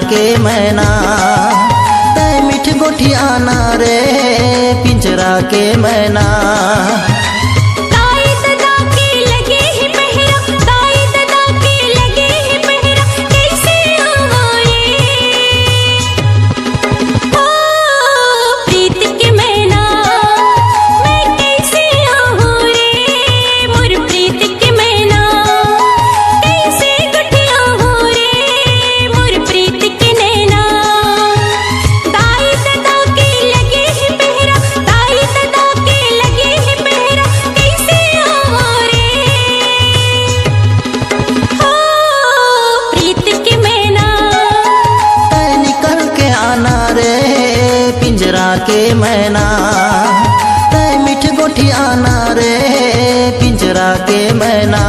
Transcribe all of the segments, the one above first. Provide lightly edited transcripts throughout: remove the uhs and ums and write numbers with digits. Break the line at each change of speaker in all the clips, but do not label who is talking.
के मैना ते मीठ गोठियाना रे पिंजरा के मैना। पिंजरा के मैना ते मीठ गोठियाना रे पिंजरा के मैना।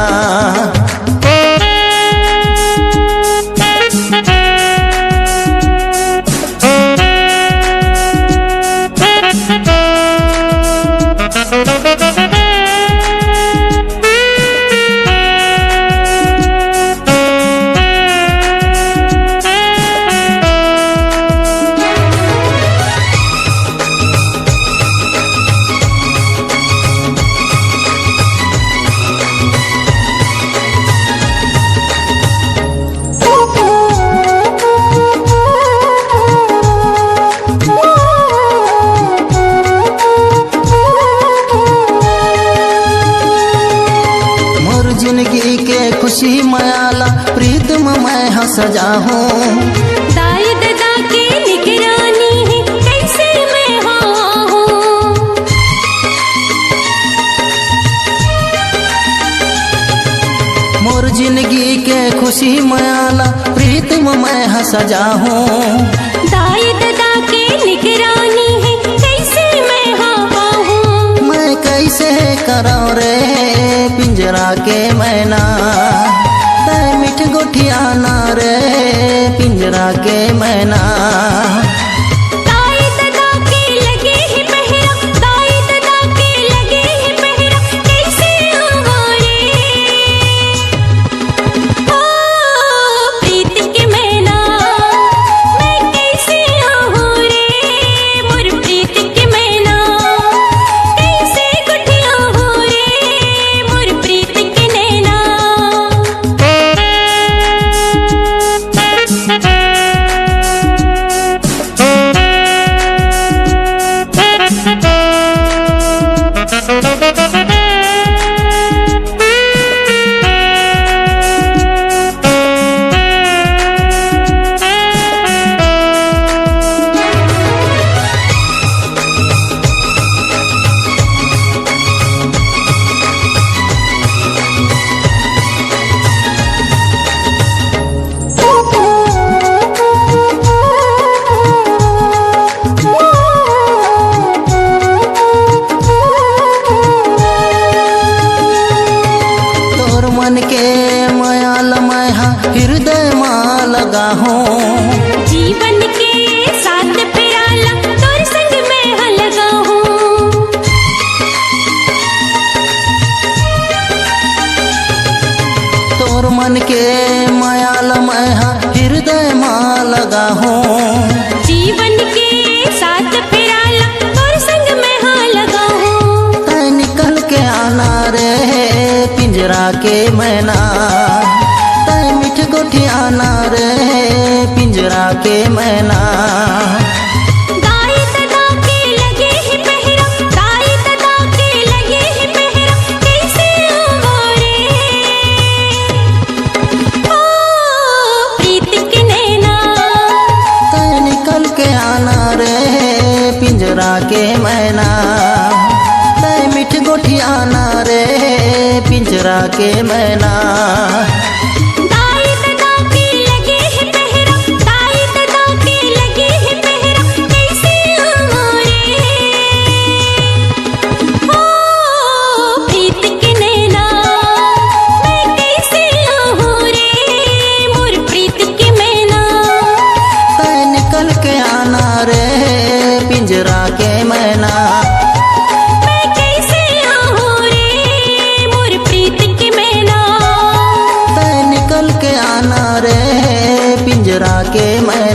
जिंदगी के खुशी मयाला प्रीत में मैं हंस जाऊं।
दाई दादा की निगरानी है कैसे मैं हूँ।
मोर जिंदगी के खुशी मयाला प्रीत में मैं हंस जाऊं।
दाई दादा की निगरानी है कैसे मैं हूँ।
मैं कैसे करो रे पिंजरा के मैना ते मीठ गोठियाना रे पिंजरा के मैना।
दाई दादा के लगे ही पहरा, दाई दादा के लगे ही पहरा कैसे हो रे। ओ प्रीत के मैना मैं कैसे हो रे। मोर प्रीत के मैना कैसे गुठिया हो रे। मोर प्रीत के नैना। मन के मयाल मैं हृदय मां लगा हूँ। जीवन के साथ प्याला तोर संग मैं लगा हूँ।
तोर मन के मयाल मैं हृदय मां लगा हूँ।
जीवन के साथ प्याला तोर संग मैं लगा हूँ।
तै निकल के आना रे पिंजरा के मैना ते मीठ गोठियाना रे पिंजरा के मैना।
दाई दादा के लगे ही पहरा, दाई दादा के लगे ही पहरा कैसे हो रे। ओ प्रीत के नैना
ते निकल के आना रे पिंजरा के मैना ते मीठ गोठियाना रे पिंजरा के मैना।
दाई दादा के लगे ही पहरा, दाई दादा के लगे ही पहरा कैसे हो रे। ओ प्रीत के नैना मैं कैसे हो रे। मोर प्रीत के मैना।
ते निकल के आना रे पिंजरा के मैना।
मैं कैसे हो रे। मोर प्रीत के मैना।
ते निकल के आना रे पिंजरा पिंजरा के मैं